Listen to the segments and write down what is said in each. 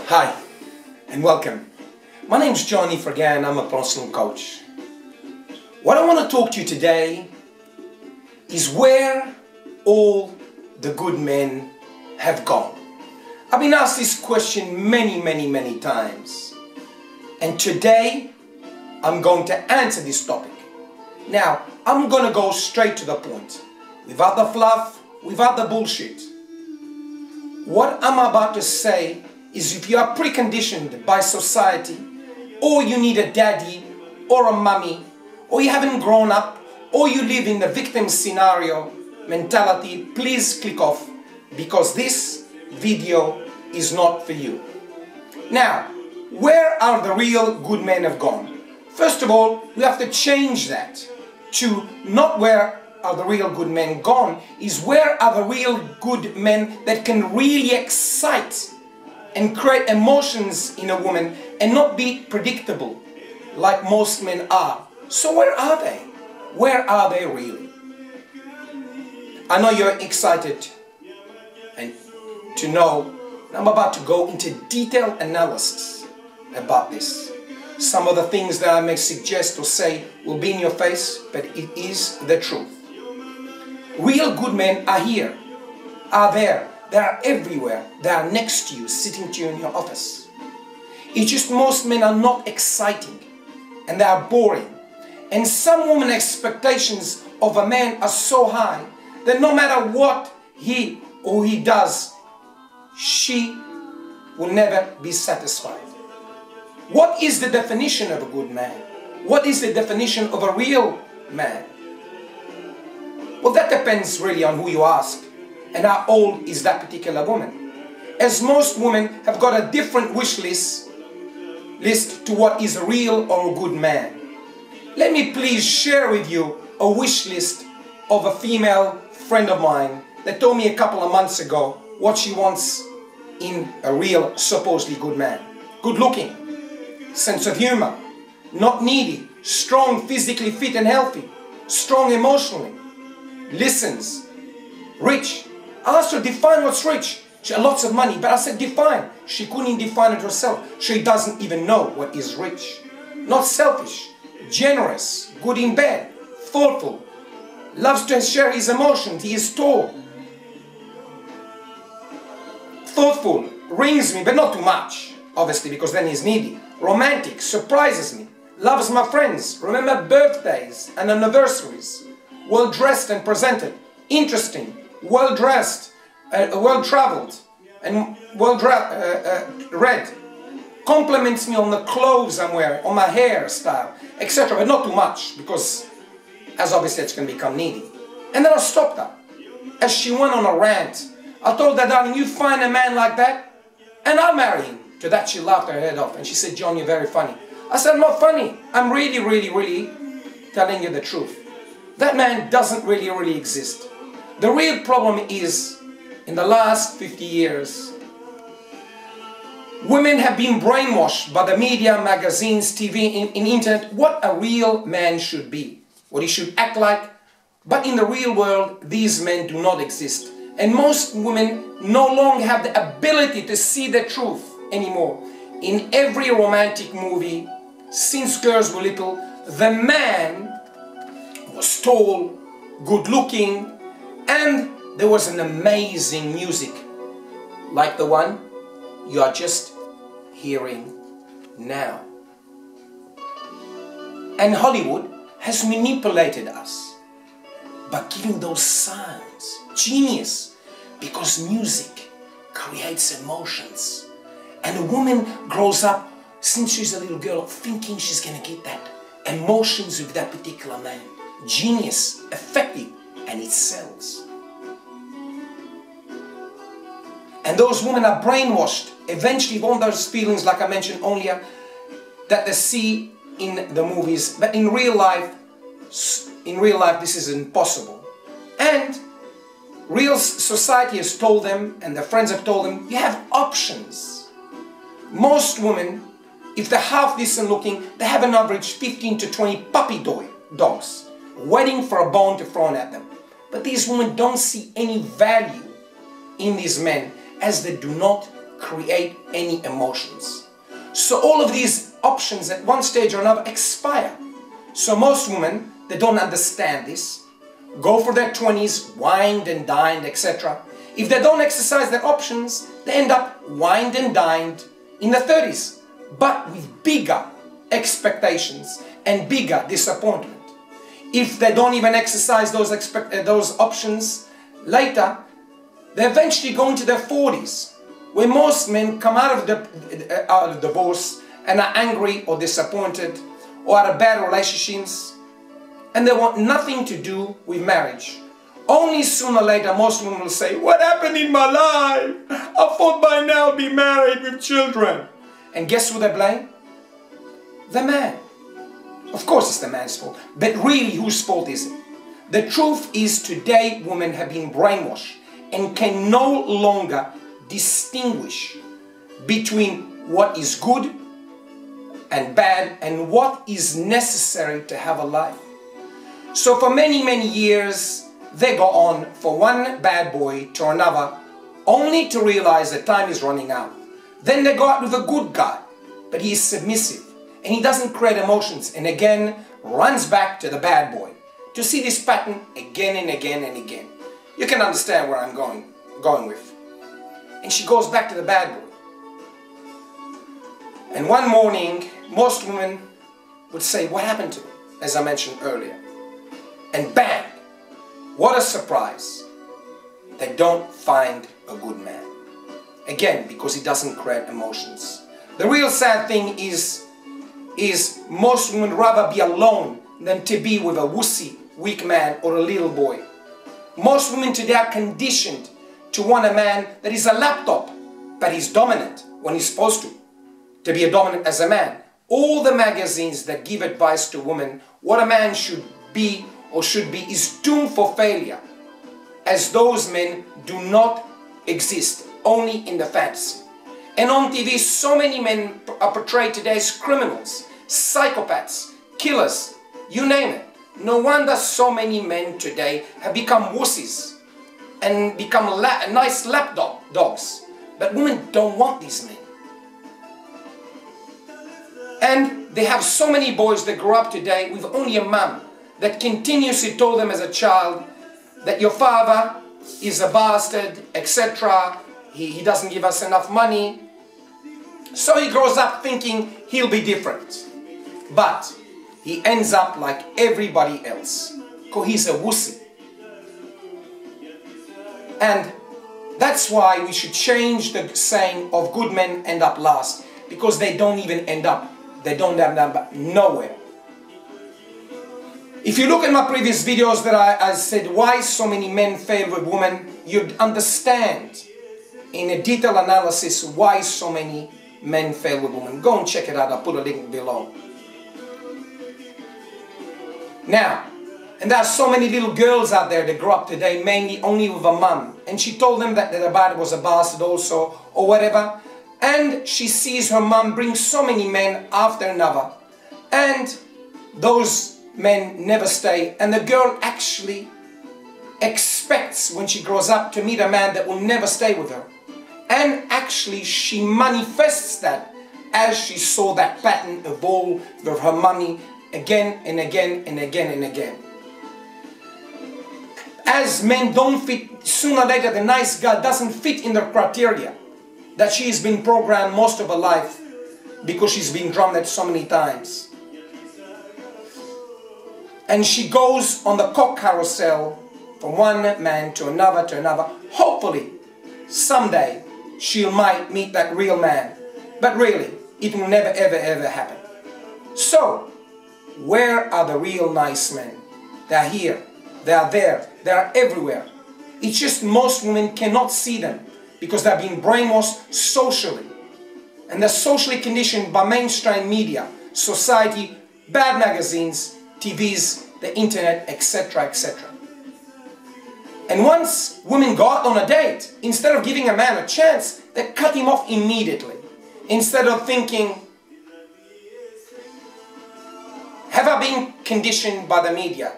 Hi and welcome. My name's Johnny Fragan. I'm a personal coach. What I want to talk to you today is where all the good men have gone. I've been asked this question many times, and today I'm going to answer this topic. Now, I'm going to go straight to the point, without the fluff, without the bullshit. What I'm about to say is, if you are preconditioned by society, or you need a daddy or a mummy, or you haven't grown up, or you live in the victim scenario mentality, please click off, because this video is not for you. Now, where are the real good men have gone? First of all, we have to change that to not where are the real good men gone, is where are the real good men that can really excite and create emotions in a woman and not be predictable like most men are. So where are they? Where are they really? I know you're excited and to know I'm about to go into detailed analysis about this. Some of the things that I may suggest or say will be in your face, but it is the truth. Real good men are here, are there. They are everywhere. They are next to you, sitting to you in your office. It's just most men are not exciting and they are boring. And some women's expectations of a man are so high that no matter what he or he does, she will never be satisfied. What is the definition of a good man? What is the definition of a real man? Well, that depends really on who you ask and how old is that particular woman. As most women have got a different wish list to what is a real or a good man. Let me please share with you a wish list of a female friend of mine that told me a couple of months ago what she wants in a real, supposedly good man. Good looking, sense of humor, not needy, strong, physically fit and healthy, strong emotionally, listens, rich. I asked her, define what's rich. She had lots of money, but I said define. She couldn't define it herself. She doesn't even know what is rich. Not selfish, generous, good in bed, thoughtful, loves to share his emotions, he is tall, thoughtful, rings me, but not too much, obviously, because then he's needy, romantic, surprises me, loves my friends, remember birthdays and anniversaries, well-dressed and presented, interesting, well-dressed, well-traveled, and well-read, compliments me on the clothes I'm wearing, on my hairstyle, etc., but not too much, because as obviously it's going to become needy. And then I stopped her. As she went on a rant, I told her, darling, you find a man like that, and I'll marry him. To that she laughed her head off, and she said, John, you're very funny. I said, I'm not funny. I'm really telling you the truth. That man doesn't really exist. The real problem is, in the last 50 years, women have been brainwashed by the media, magazines, TV, in internet, what a real man should be, what he should act like. But in the real world, these men do not exist. And most women no longer have the ability to see the truth anymore. In every romantic movie, since girls were little, the man was tall, good looking, and there was an amazing music, like the one you are just hearing now. And Hollywood has manipulated us by giving those sounds. Genius, because music creates emotions. And a woman grows up, since she's a little girl, thinking she's going to get that emotions with that particular man. Genius, effective, and it sells. And those women are brainwashed, eventually want those feelings, like I mentioned earlier, that they see in the movies. But in real life, this is impossible. And real society has told them, and their friends have told them, you have options. Most women, if they're half decent looking, they have an average 15 to 20 puppy dogs waiting for a bone to thrown at them. But these women don't see any value in these men, as they do not create any emotions. So all of these options at one stage or another expire. So most women, they don't understand this, go for their 20s, wined and dined, etc. If they don't exercise their options, they end up wined and dined in the 30s, but with bigger expectations and bigger disappointment. If they don't even exercise those options later, they eventually go into their 40s, where most men come out of divorce and are angry or disappointed or out of bad relationships, and they want nothing to do with marriage. Only sooner or later most women will say, "What happened in my life? I thought by now I'd be married with children." And guess who they blame? The man. Of course it's the man's fault, but really whose fault is it? The truth is today women have been brainwashed and can no longer distinguish between what is good and bad and what is necessary to have a life. So for many, many years they go on from one bad boy to another, only to realize that time is running out. Then they go out with a good guy, but he is submissive and he doesn't create emotions, and again runs back to the bad boy, to see this pattern again and again and again. You can understand where I'm going with. And she goes back to the bad boy. And one morning, most women would say, "What happened to me?" as I mentioned earlier. And bang, what a surprise. They don't find a good man. Again, because he doesn't create emotions. The real sad thing is most women rather be alone than to be with a wussy, weak man or a little boy. Most women today are conditioned to want a man that is a laptop, but he's dominant when he's supposed to be a dominant as a man. All the magazines that give advice to women what a man should be or should be is doomed for failure, as those men do not exist, only in the fantasy. And on TV, so many men are portrayed today as criminals, psychopaths, killers, you name it. No wonder so many men today have become wussies and become nice lapdogs. But women don't want these men. And they have so many boys that grow up today with only a mum that continuously told them as a child that your father is a bastard, etc. He doesn't give us enough money. So he grows up thinking he'll be different. But he ends up like everybody else, because he's a wussy. And that's why we should change the saying of good men end up last, because they don't even end up. They don't end up nowhere. If you look at my previous videos that I said why so many men fail with women, you'd understand in a detailed analysis why so many men fail with women. Go and check it out. I'll put a link below. Now, and there are so many little girls out there that grow up today mainly only with a mum, and she told them that their dad was a bastard also or whatever, and she sees her mum bring so many men after another, and those men never stay, and the girl actually expects when she grows up to meet a man that will never stay with her. And actually she manifests that as she saw that pattern evolve with her money again and again and again and again. As men don't fit, sooner or later the nice guy doesn't fit in the criteria that she's been programmed most of her life because she's been drummed at so many times. And she goes on the cock carousel from one man to another. Hopefully, someday, she might meet that real man. But really, it will never ever happen. So, where are the real nice men? They are here. They are there. They are everywhere. It's just most women cannot see them because they're being brainwashed socially. And they're socially conditioned by mainstream media, society, bad magazines, TVs, the internet, etc., etc. And once women go out on a date, instead of giving a man a chance, they cut him off immediately. Instead of thinking, have I been conditioned by the media?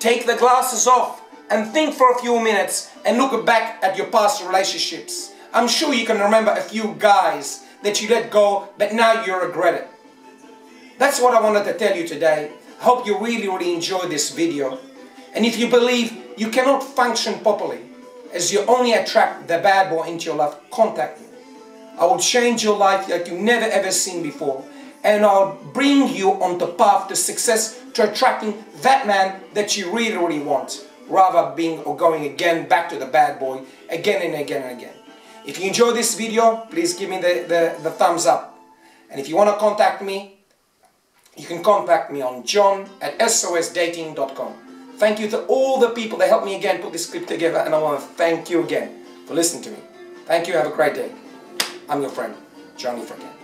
Take the glasses off and think for a few minutes and look back at your past relationships. I'm sure you can remember a few guys that you let go, but now you regret it. That's what I wanted to tell you today. I hope you really enjoyed this video. And if you believe you cannot function properly, as you only attract the bad boy into your life, contact me. I will change your life like you've never ever seen before. And I'll bring you on the path to success, to attracting that man that you really want, rather being or going again back to the bad boy again and again and again. If you enjoyed this video, please give me the thumbs up. And if you want to contact me, you can contact me on john@sosdating.com. Thank you to all the people that helped me again put this clip together, and I want to thank you again for listening to me. Thank you, have a great day. I'm your friend, Johnny Forgan.